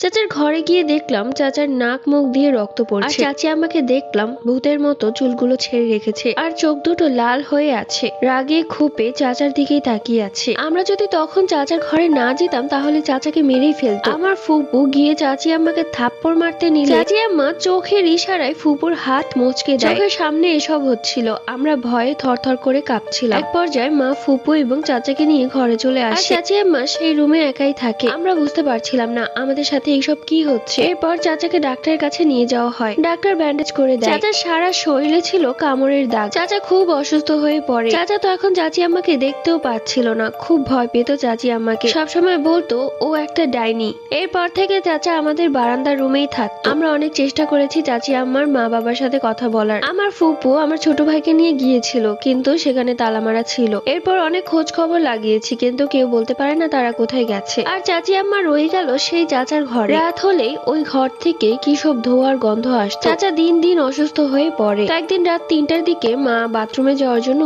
চাচার ঘরে গিয়ে দেখলাম চাচার নাক মুখ দিয়ে রক্ত পড়ছে। আর চাচি আমাকে দেখলাম ভূতের মতো চুলগুলো ছেড়ে রেখেছে আর চোখ দুটো লাল হয়ে আছে, রাগে ক্ষোভে চাচার দিকেই তাকিয়ে আছে। আমরা যদি তখন চাচার ঘরে না যেতাম তাহলে চাচাকে মেরেই ফেলতো। আমার ফুপু গিয়ে চাচি আম্মাকে থাপ্পড় মারতে নিলে চাচি আম্মা চোখের ইশারায় ফুপুর হাত মুচকে দেয়। চোখের সামনে এসব হচ্ছিল, আমরা ভয়ে থরথর করে কাঁপছিলাম। এক পর্যায়ে মা ফুপু এবং চাচাকে নিয়ে ঘরে চলে আসে। চাচি আম্মা সেই রুমে একাই থাকে। আমরা বুঝতে পারছিলাম না আমাদের সাথে এইসব কি হচ্ছে। এরপর চাচাকে ডাক্তারের কাছে নিয়ে যাওয়া হয়। ডাক্তার ব্যান্ডেজ করে দেয়। চাচার সারা শরীরে ছিল কামড়ের দাগ। চাচা খুব অসুস্থ হয়ে পড়ে। চাচা তো এখন চাচি আম্মাকে দেখতেও পাচ্ছিল না, খুব ভয় পেত চাচি আম্মাকে। সবসময় বলতো ও একটা ডাইনি। এরপর থেকে চাচা আমাদের বারান্দার রুমেই থাকতো। আমরা অনেক চেষ্টা করেছি চাচি আম্মার মা বাবার সাথে কথা বলার। আমার ফুপু আমার ছোট ভাইকে নিয়ে গিয়েছিল, কিন্তু সেখানে তালা মারা ছিল। এরপর অনেক খোঁজ খবর লাগিয়েছি, কিন্তু কেউ বলতে পারে না তারা কোথায় গেছে। আর চাচি আম্মা রয়ে গেল সেই চাচার ঘরে। রাত হলেই ওই ঘর থেকে কি সব ধোয়ার গন্ধ আসতো। চাচা দিন দিন অসুস্থ হয়ে পড়ে। একদিন রাত 3টার দিকে মা বাথরুমে যাওয়ার জন্য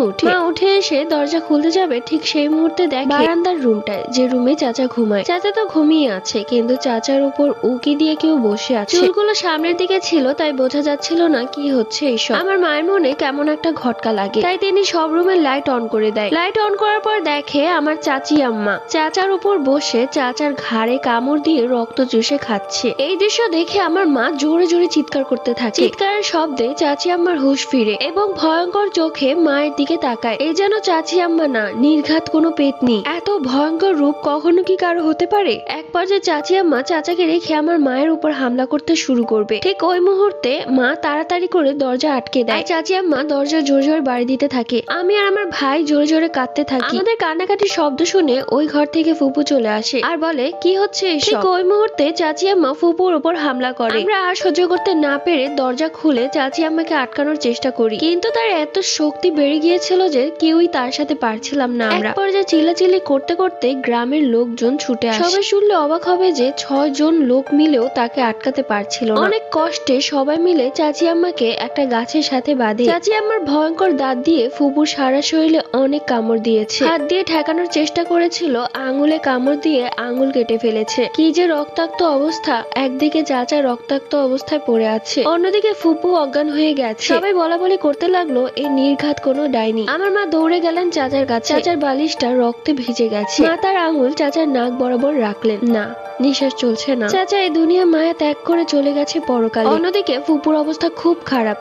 উঠে এসে দরজা খুলতে যাবে, ঠিক সেই মুহূর্তে দেখে বারান্দার রুমটায় যে রুমে চাচা ঘুমায়। চাচা তো ঘুমিয়ে আছে, কিন্তু চাচার উপর উকি দিয়ে কেউ বসে আছে। চুলগুলো সামনের দিকে ছিল, তাই বোঝা যাচ্ছিল না কি হচ্ছে এইসব। আমার মায়ের মনে কেমন একটা ঘটকা লাগে, তাই তিনি সব রুমের লাইট অন করে দেয়। লাইট অন করার পর দেখে আমার চাচি আম্মা চাচার উপর বসে চাচার ঘাড়ে কামড় দিয়ে রক্ত চুষে খাচ্ছে। এই দৃশ্য দেখে আমার মা জোরে জোরে চিৎকার করতে থাকে। চিৎকারের শব্দে চাচি আম্মার হুঁশ ফিরে এবং ভয়ঙ্কর চোখে মায়ের দিকে তাকায়। এই যেন চাচি আম্মা না, নির্ঘাত কোনো পেতনি। এত ভয়ঙ্কর রূপ কখনো কি কারো হতে পারে? এক পর্যায়ে চাচি আম্মা চাচাকে রেখে আমার মায়ের উপর হামলা করতে শুরু করবে। ঠিক ওই মুহূর্তে মা তাড়াতাড়ি করে দরজা আটকে দেয়। চাচি আম্মা দরজা জোরে জোরে বাড়ি দিতে থাকে। আমি আর আমার ভাই জোরে জোরে কাঁদতে থাকি। আমাদের কান্নাকাটির শব্দ শুনে ওই ঘর থেকে ফুপু চলে আসে আর বলে কি হচ্ছে এসব। ঠিক ওই মুহূর্তে চাচি আম্মা ফুপুর উপর হামলা করে। আমরা আর সহ্য করতে না পেরে দরজা খুলে চাচি আম্মাকে আটকানোর চেষ্টা করি, কিন্তু তার এত শক্তি বেড়ে গিয়েছিল যে কেউই তার সাথে পারছিলাম না। আমরা পর্যায়ে চিল্লাচিল্লি করতে করতে গ্রামের লোকজন ছুটে আসে। সবাই শুনলে অবাক হবে যে 6 জন লোক মিলেও তাকে আটকাতে পারছিল না। অনেক কষ্টে সবাই মিলে চাচি আম্মাকে একটা গাছের সাথে বাঁধে। চাচি আম্মার ভয়ঙ্কর দাঁত দিয়ে ফুপুর সারা শরীরে অনেক কামড় দিয়েছে। হাত দিয়ে ঠেকানোর চেষ্টা করেছিল, আঙুলে কামড় দিয়ে আঙুল কেটে ফেলেছে। কি যে রক্তাক্ত অবস্থা, একদিকে চাচা রক্তাক্ত অবস্থায় পড়ে আছে, অন্যদিকে ফুপু অজ্ঞান হয়ে গেছে। সবাই বলা বলি করতে লাগলো এই নির্ঘাত কোনো ডাইনি। আমার মা দৌড়ে গেলেন চাচার কাছে। চাচার বালিশটা রক্তে ভিজে গেছে। মা তার আঙুল চাচার নাক বরাবর রাখলেন। না, নিঃশ্বাস চলছে না। চাচা এই দুনিয়া মায়া ত্যাগ করে চলে গেছে পরকালে। অন্যদিকে ফুপুর অবস্থা খুব খারাপ।